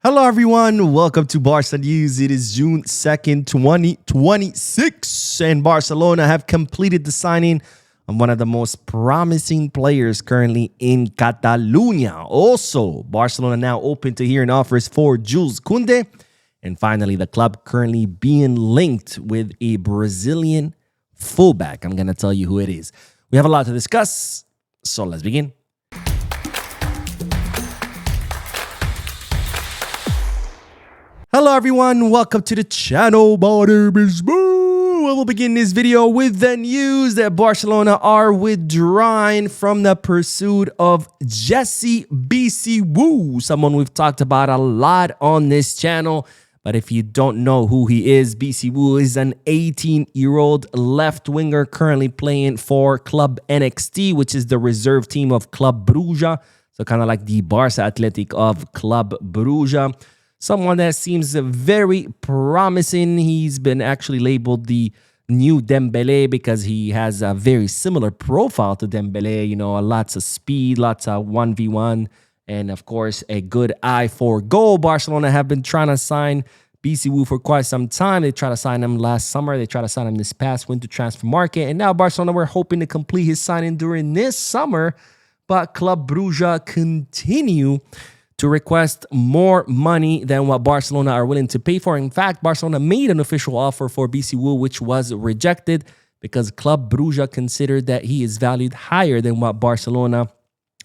Hello, everyone. Welcome to Barca News. It is June 2nd, 2026, and Barcelona have completed the signing of one of the most promising players currently in Catalonia. Also, Barcelona now open to hearing offers for Jules Kounde. And finally, the club currently being linked with a Brazilian fullback. I'm going to tell you who it is. We have a lot to discuss, so let's begin. Hello everyone, welcome to the channel. We'll begin this video with the news that Barcelona are withdrawing from the pursuit of Jesse BC Wu, someone we've talked about a lot on this channel. But if you don't know who he is, BC Wu is an 18-year-old left winger currently playing for Club NXT, which is the reserve team of Club Brugge. So kind of like the Barca Athletic of Club Brugge. Someone that seems very promising. He's been actually labeled the new Dembele because he has a very similar profile to Dembele. You know, lots of speed, lots of 1v1, and of course, a good eye for goal. Barcelona have been trying to sign BC Wu for quite some time. They tried to sign him last summer. They tried to sign him this past winter transfer market. And now Barcelona were hoping to complete his signing during this summer. But Club Brugge continue to request more money than what Barcelona are willing to pay for. In fact, Barcelona made an official offer for BC Wu, which was rejected because Club Brugge considered that he is valued higher than what Barcelona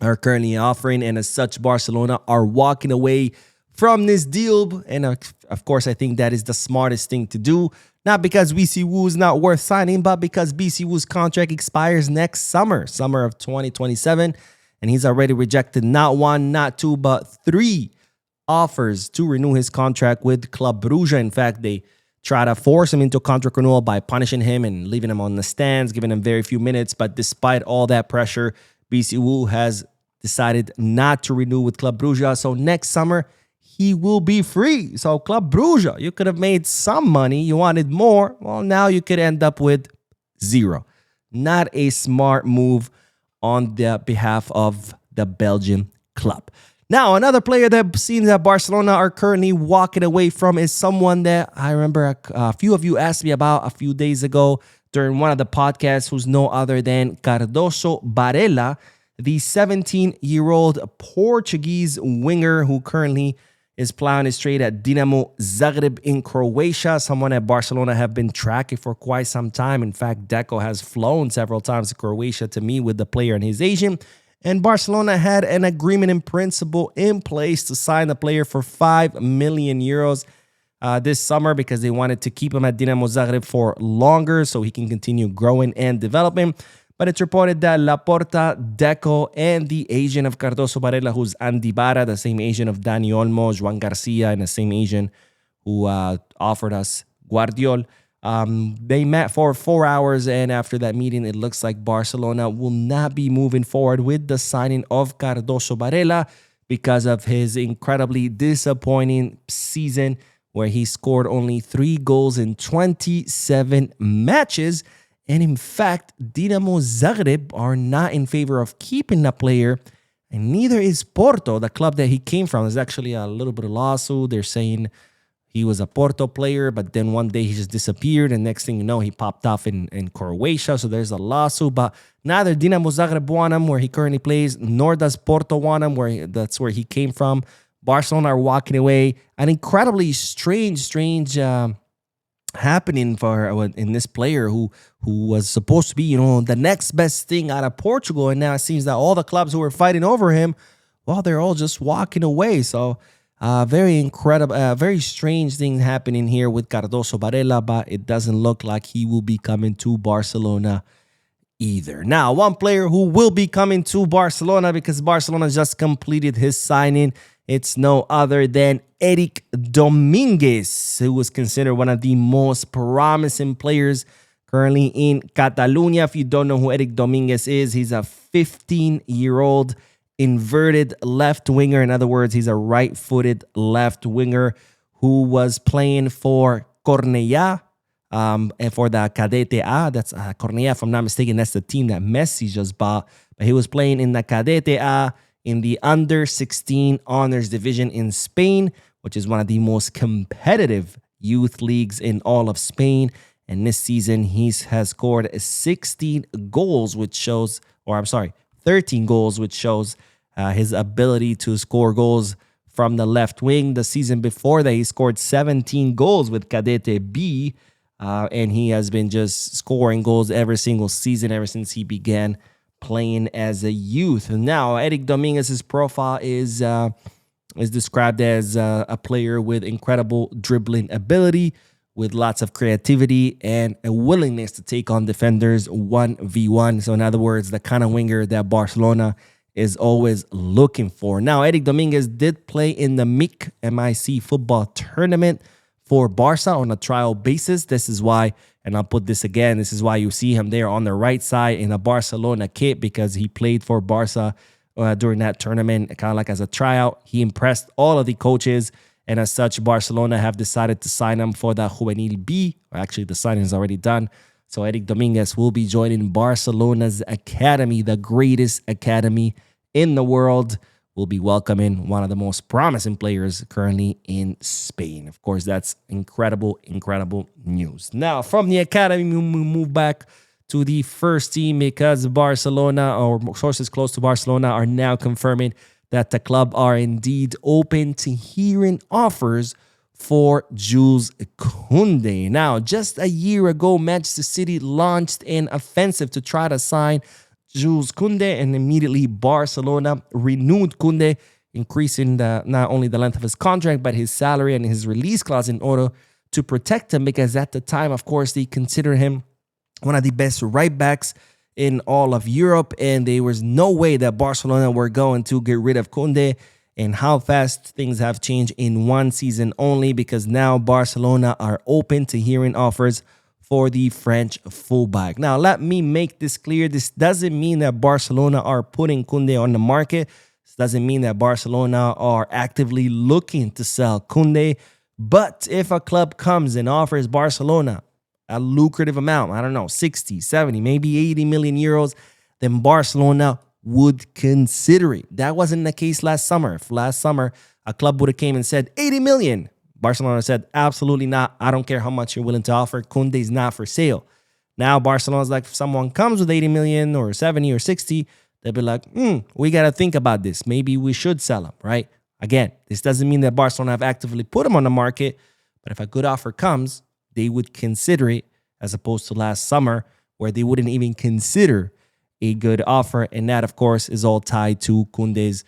are currently offering. And as such, Barcelona are walking away from this deal. And of course, I think that is the smartest thing to do. Not because BC Wu is not worth signing, but because BC Wu's contract expires next summer of 2027. And he's already rejected not one, not two, but three offers to renew his contract with Club Brugge. In fact, they try to force him into contract renewal by punishing him and leaving him on the stands, giving him very few minutes. But despite all that pressure, BC Wu has decided not to renew with Club Brugge. So next summer, he will be free. So Club Brugge, you could have made some money. You wanted more. Well, now you could end up with zero. Not a smart move on the behalf of the Belgian club. Now, another player that seems that Barcelona are currently walking away from is someone that I remember a few of you asked me about a few days ago during one of the podcasts, who's no other than Cardoso Barela, the 17-year-old Portuguese winger who currently is plowing his trade at Dinamo Zagreb in Croatia, someone that Barcelona have been tracking for quite some time. In fact, Deco has flown several times to Croatia to meet with the player and his agent. And Barcelona had an agreement in principle in place to sign the player for 5 million euros this summer because they wanted to keep him at Dinamo Zagreb for longer so he can continue growing and developing. But it's reported that Laporta, Deco, and the agent of Cardoso Barela, who's Andy Barra, the same agent of Dani Olmo, Juan Garcia, and the same agent who offered us Guardiol, they met for 4 hours, and after that meeting, it looks like Barcelona will not be moving forward with the signing of Cardoso Barela because of his incredibly disappointing season where he scored only 3 goals in 27 matches. And in fact, Dinamo Zagreb are not in favor of keeping the player, and neither is Porto, the club that he came from. There's actually a little bit of lawsuit. They're saying he was a Porto player, but then one day he just disappeared, and next thing you know, he popped off in Croatia. So there's a lawsuit, but neither Dinamo Zagreb want him where he currently plays, nor does Porto want him that's where he came from. Barcelona are walking away. An incredibly strange happening in this player who was supposed to be, you know, the next best thing out of Portugal, and now it seems that all the clubs who were fighting over him, well, they're all just walking away. So very incredible, very strange thing happening here with Cardoso Barela, but it doesn't look like he will be coming to Barcelona either. Now, one player who will be coming to Barcelona because Barcelona just completed his signing, it's no other than Eric Dominguez, who was considered one of the most promising players currently in Catalonia. If you don't know who Eric Dominguez is, he's a 15-year-old inverted left winger. In other words, he's a right-footed left winger who was playing for Cornellà and for the Cadete A. That's Cornellà, if I'm not mistaken, that's the team that Messi just bought. But he was playing in the Cadete A in the under-16 honors division in Spain, which is one of the most competitive youth leagues in all of Spain. And this season, he has scored 16 goals, which shows, 13 goals, which shows his ability to score goals from the left wing. The season before that, he scored 17 goals with Cadete B, and he has been just scoring goals every single season ever since he began playing as a youth. Now, Eric Dominguez's profile is described as a player with incredible dribbling ability, with lots of creativity and a willingness to take on defenders 1v1. So in other words, the kind of winger that Barcelona is always looking for. Now, Eric Dominguez did play in the MIC football tournament for Barca on a trial basis. This is why, and I'll put this again, this is why you see him there on the right side in a Barcelona kit, because he played for Barca during that tournament, kind of like as a tryout. He impressed all of the coaches, and as such, Barcelona have decided to sign him for the Juvenil B. Actually, the signing is already done. So Eric Dominguez will be joining Barcelona's academy, the greatest academy in the world. Will be welcoming one of the most promising players currently in Spain. Of course, that's incredible, incredible news. Now, from the academy, we move back to the first team, because Barcelona, or sources close to Barcelona, are now confirming that the club are indeed open to hearing offers for Jules Kounde. Now, just a year ago, Manchester City launched an offensive to try to sign Jules Kounde, and immediately Barcelona renewed Kounde, increasing not only the length of his contract, but his salary and his release clause in order to protect him, because at the time, of course, they considered him one of the best right backs in all of Europe, and there was no way that Barcelona were going to get rid of Kounde. And how fast things have changed in one season only, because now Barcelona are open to hearing offers for the French fullback. Now, let me make this clear. This doesn't mean that Barcelona are putting Kounde on the market. This doesn't mean that Barcelona are actively looking to sell Kounde. But if a club comes and offers Barcelona a lucrative amount, I don't know, 60, 70, maybe 80 million euros, then Barcelona would consider it. That wasn't the case last summer. If last summer a club would have came and said 80 million, Barcelona said, absolutely not. I don't care how much you're willing to offer. Kounde is not for sale. Now Barcelona's like, if someone comes with 80 million or 70 or 60, they'll be like, we got to think about this. Maybe we should sell him, right? Again, this doesn't mean that Barcelona have actively put him on the market, but if a good offer comes, they would consider it, as opposed to last summer where they wouldn't even consider a good offer. And that, of course, is all tied to Kounde's,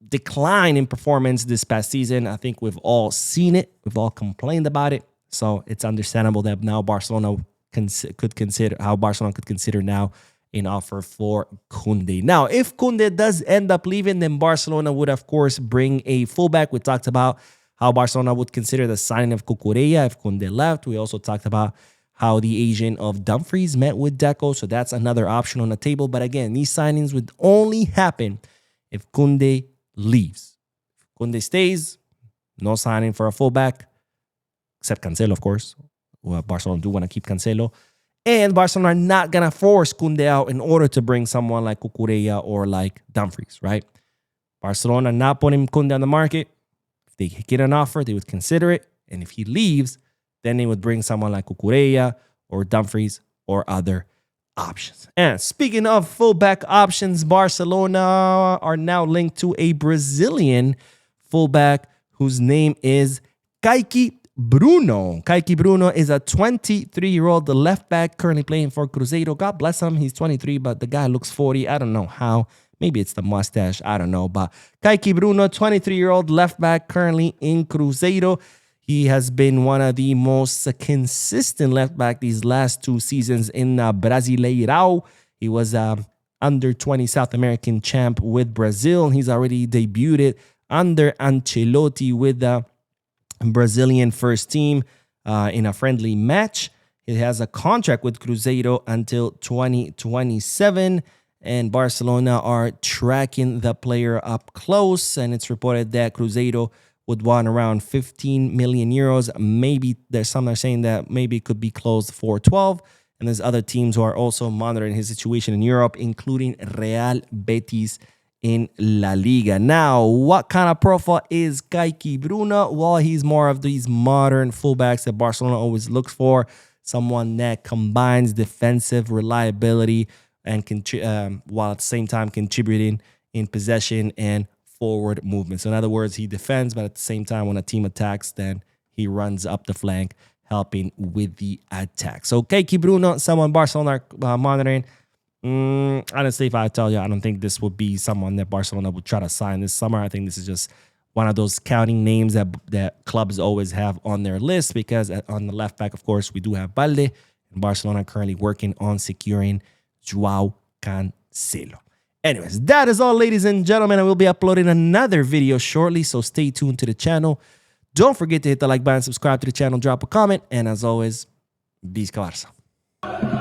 decline in performance this past season. I think we've all seen it. We've all complained about it. So it's understandable that now Barcelona could consider now an offer for Kounde. Now, if Kounde does end up leaving, then Barcelona would, of course, bring a fullback. We talked about how Barcelona would consider the signing of Cucurella if Kounde left. We also talked about how the agent of Dumfries met with Deco. So that's another option on the table. But again, these signings would only happen if Kounde leaves. If Kounde stays, no signing for a fullback, except Cancelo, of course. Well, Barcelona do want to keep Cancelo. And Barcelona are not going to force Kounde out in order to bring someone like Cucurella or like Dumfries, right? Barcelona not putting Kounde on the market. If they get an offer, they would consider it. And if he leaves, then they would bring someone like Cucurella or Dumfries or other options. And speaking of fullback options, Barcelona are now linked to a Brazilian fullback whose name is Kaique Bruno. Kaique Bruno is a 23-year-old left back currently playing for Cruzeiro. God bless him. He's 23, but the guy looks 40. I don't know how. Maybe it's the mustache. I don't know. But Kaique Bruno, 23-year-old left back currently in Cruzeiro. He has been one of the most consistent left back these last two seasons in Brasileirão. He was under 20 South American champ with Brazil. He's already debuted under Ancelotti with the Brazilian first team in a friendly match. He has a contract with Cruzeiro until 2027. And Barcelona are tracking the player up close. And it's reported that Cruzeiro would want around 15 million euros. Maybe there's some that are saying that maybe it could be closed for 12. And there's other teams who are also monitoring his situation in Europe, including Real Betis in La Liga. Now, what kind of profile is Keke Bruna? Well, he's more of these modern fullbacks that Barcelona always looks for. Someone that combines defensive reliability and while at the same time contributing in possession and forward movement. So in other words, he defends, but at the same time, when a team attacks, then he runs up the flank, helping with the attack. So Keke Bruna, someone Barcelona are monitoring. Honestly, if I tell you, I don't think this would be someone that Barcelona would try to sign this summer. I think this is just one of those counting names that clubs always have on their list, because on the left back, of course, we do have Balde, and Barcelona currently working on securing Joao Cancelo. Anyways, that is all, ladies and gentlemen. I will be uploading another video shortly, so stay tuned to the channel. Don't forget to hit the like button, subscribe to the channel, drop a comment, and as always, Visca Barça.